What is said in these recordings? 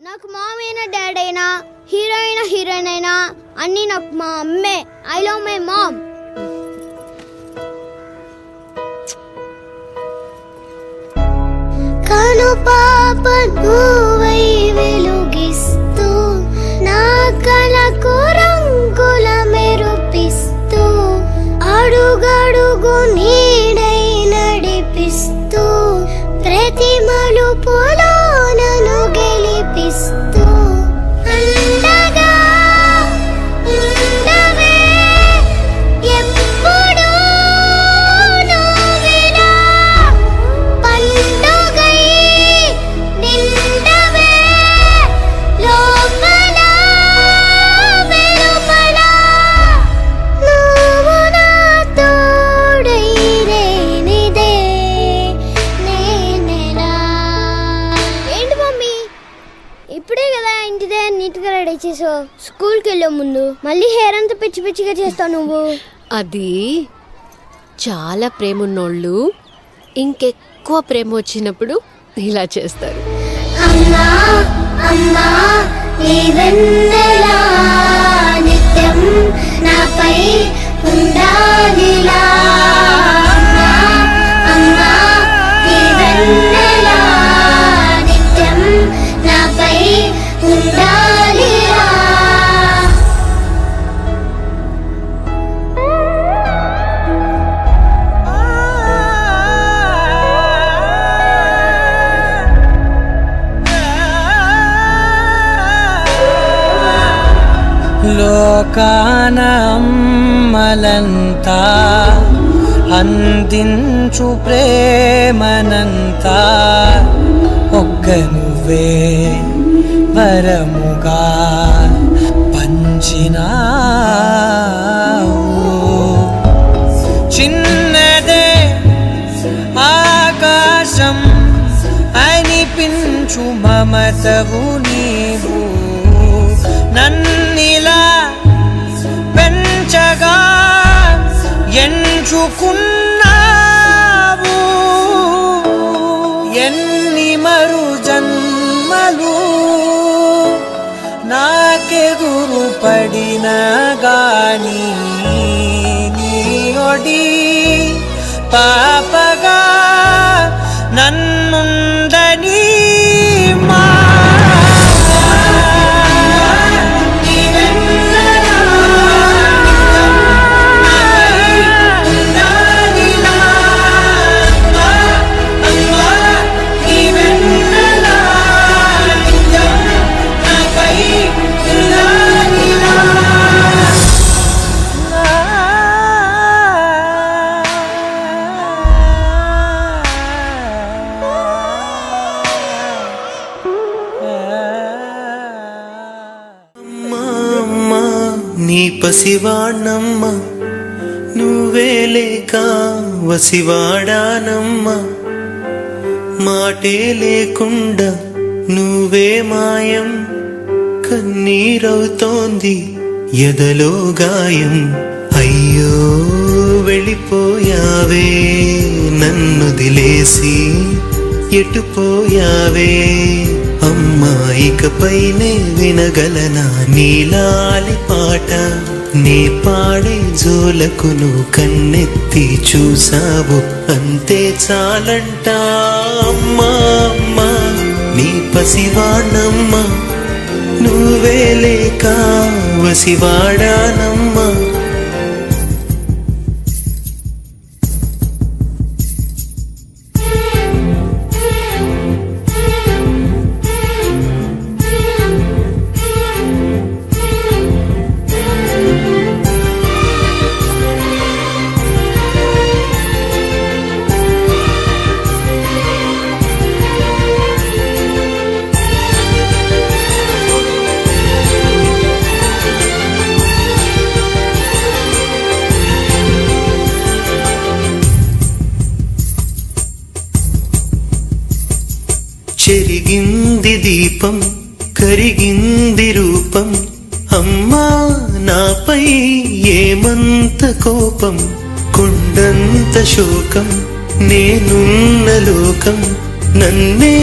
నాకు మామ్ అయినా డాడ్ అయినా హీరోయిన్ అయినా అన్నీ నాకు మా అమ్మే. I love my mom. కను పాప నువ్వై వెలుగిస్తూ నా కలకు రంగుల మెరుపిస్తూ అడుగడుగు నీడై నడిపిస్తూ ప్రతి మలుపులో నన్ను గెలిపిస్తూ అండగా ఉండవే ఎప్పుడూ నువ్విలా పండుగై నిండవే లోపల వెలుపల నువ్వు నా తోడై నేనిదే నేనెలా. ఏంటి మమ్మీ, ఇప్పుడే కదా ఇంటి దగ్గర నీట్గా రెడీ చేసావు. స్కూల్కి వెళ్ళే ముందు మళ్ళీ హెయిర్ అంతా పిచ్చి పిచ్చిగా చేస్తావు నువ్వు. అది చాలా ప్రేమ ఉన్నోళ్ళు ఇంకెక్కువ ప్రేమ వచ్చినప్పుడు ఇలా చేస్తారు. అమ్మా అమ్మా నీ వెన్నెలా నిత్యం నాపై ఉండాలిలా. అమ్మా అమ్మా నీ వెన్నెలా నిత్యం నాపై ఉండాలిలా. లోకాన అమ్మలంతా అందించు ప్రేమనంతా ఒక్క నువ్వే వరముగా పంచినావు. చిన్నదే ఆకాశం అనిపించు మమతవు నీవు నన్నిలా పెంచగా ఎంచుకున్నావు. ఎన్ని మరు జన్మలు నాకెదురు పడిన గాని నీ ఒడి పాపగా నన్నుందని మా నీ పసివాణమ్మ నువ్వే లేక వసివాడానమ్మ. మాటే లేకుండా నువ్వే మాయం కన్నీరవుతోంది ఎదలో గాయం. అయ్యో వెళ్ళిపోయావే నన్ను దిలేసి ఎటుపోయావే అమ్మా. ఇకపైనే వినగలనా నీలాలి పాట నీ పాడే జోలకు నువ్వు కన్నెత్తి చూసావు అంతే చాలంట. అమ్మా అమ్మా నీ పసివాణమ్మ నువ్వే లేక వసివాడానమ్మా. చెరిగింది దీపం కరిగింది రూపం అమ్మా నాపై ఏమంత కోపం కొండంత శోకం నేనున్న లోకం నన్నే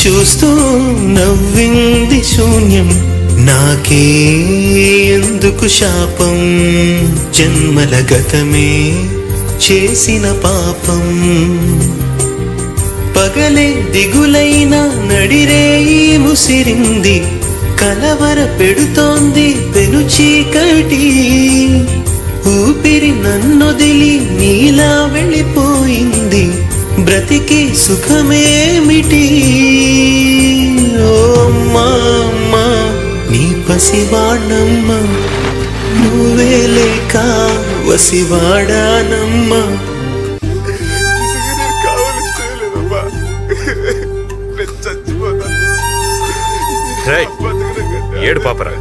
చూస్తూ నవ్వింది శూన్యం. నాకే ఎందుకు శాపం, జన్మల గతమే చేసిన పాపం. పగలే దిగులైన నడిరేయి ముసిరింది, కలవర పెడుతోంది పెను చీకటి. ఊపిరి నన్నొదిలి నీలా వెళ్ళిపోయింది, బ్రతికి సుఖమేమిటి? ఓ అమ్మా అమ్మా నీ పసివాణమ్మ, నువ్వే లేక వసివాడానమ్మా. ఏడు పాపరా,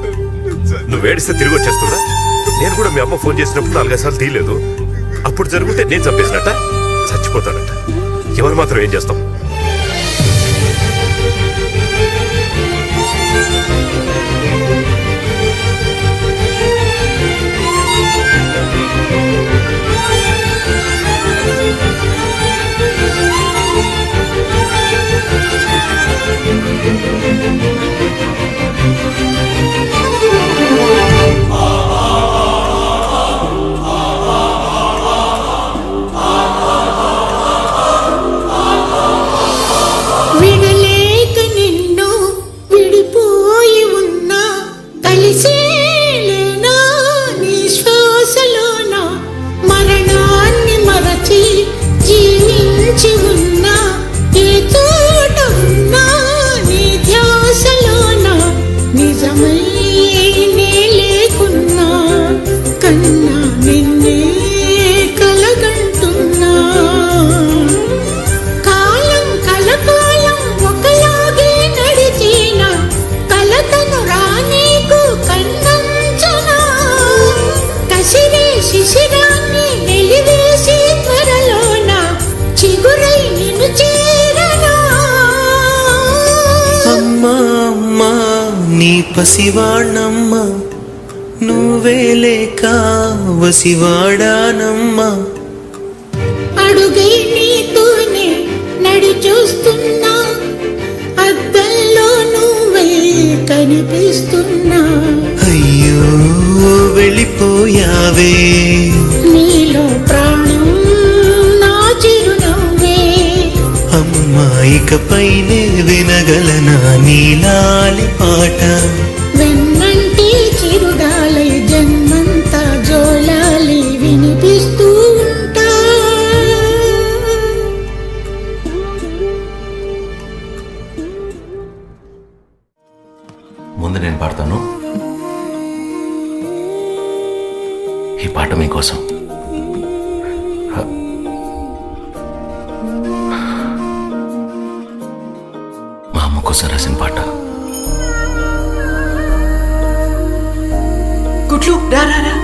నువ్వేడిస్తే తిరిగి వచ్చేస్తుందా? నేను కూడా మీ అమ్మ ఫోన్ చేసినప్పుడు 4 సార్లు తీయలేదు. అప్పుడు జరుగుతే నేను చంపేసినట్ట, చచ్చిపోతానట. ఎవరు మాత్రం ఏం చేస్తాం? విడలేక నిన్ను విడిపోయి ఉన్నా, కలిసేలేనా నీ శ్వాసలోన. మరణాన్ని మరచి జీవించి ఉన్నా, ఏ చోట ఉన్నా నీ ధ్యాసలోన. నిజమై నే లేకున్నా, కన్నా నిన్నే కలగంటున్నా. కాలం కలకాలం ఒకలాగే నడిచిన, కలతను రానీకు కన్నంచనా. కసిరే శిశిరాన్ని వెలివేసి త్వరలోన, చిగురై నిన్ను చేరనా. అమ్మా అమ్మా నీ పసివాణమ్మ, నువ్వే లేక వసివాడానమ్మా. అడుగై నీతోనే నడి చూస్తున్నా, అద్దంలో నువ్వే కనిపిస్తున్నా. అయ్యో వెళ్ళిపోయావే, నీలో ప్రాణం నా చిరునవ్వే. అమ్మాయికపైనే వినగలనా నీలాలి పాట. వెన్నంటి చిరుగాలై జన్మంతా జోలాలి వినిపిస్తూ ఉంటా. ముందు నేను పాడతాను, ఈ పాట మీకోసం. మా అమ్మ కోసం రాసిన పాట. గుడ్లు రా రా రా.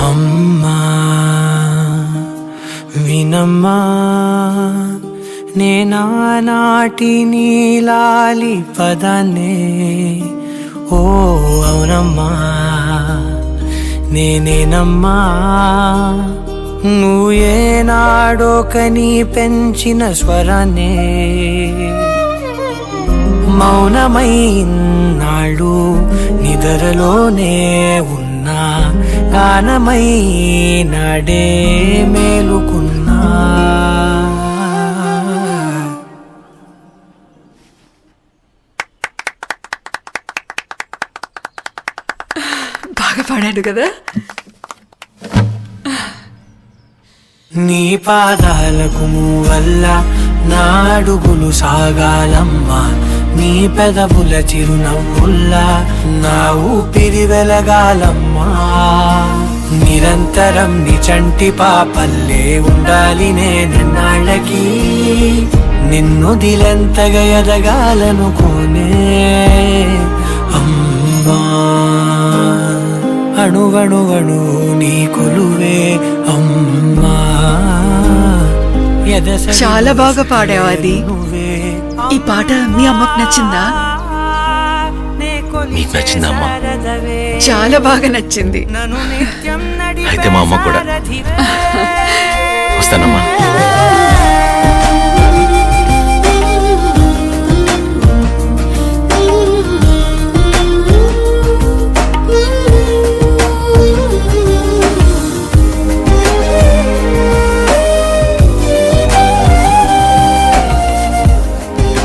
అమ్మా వినమ్మా, నేనానాటి నీలాలి పదాన్నే. ఓ అవునమ్మా నేనేనమ్మా, నువ్వు ఏనాడో కని పెంచిన స్వరాన్నే. మౌనమై నాళ్ళు నిద్రలోనే ఉన్నా, గానమై నాడే మేలుకున్నా. బాగా పాడాడు కదా. నీ పాదాలకు వల్ల నా అడుగులు సాగాలమ్మా, నీ పెదవుల చిరునవ్వుల్లా నా ఊపిరి వెలగాలమ్మా. నిరంతరం నీ చంటి పాపల్లే ఉండాలి నేనెన్నాళ్ళకి, నిన్ను దిలెంతగా ఎదగాలనుకోనే. అమ్మా అణువణువణు నీ కొలువే అమ్మా. చాలా బాగా పాడావు. అది ఈ పాట మీ అమ్మకు నచ్చిందా? నీకు నచ్చిందా అమ్మా? చాలా బాగా నచ్చింది. అయితే మా అమ్మ కూడా. వస్తానమ్మా.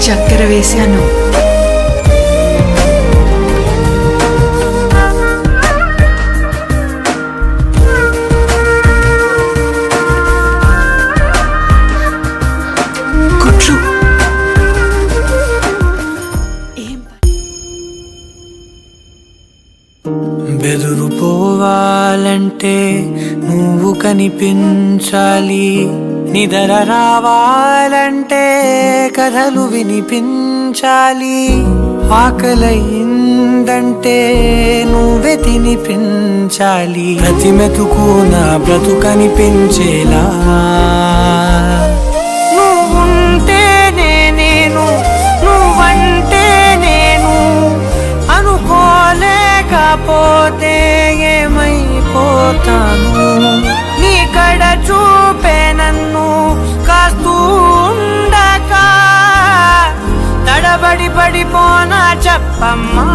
చక్కెర వేశాను. కుట్లు. ఏం బెదురు పోవాలంటే నువ్వు కనిపించాలి, నిదర రావాలంటే కథలు వినిపించాలి, ఆకలయిందంటే నువ్వే తినిపించాలి, ప్రతి మెతుకు నా బ్రతుకనిపించేలా నువ్వుంటేనే నేను, నువ్వంటే నేను, అనుకోలేకపోతే ఏమైపోతాను, నీ కడ చూపే నన్ను కాస్తూ ఉండక తడబడి పడిపోనా చెప్పమ్మా.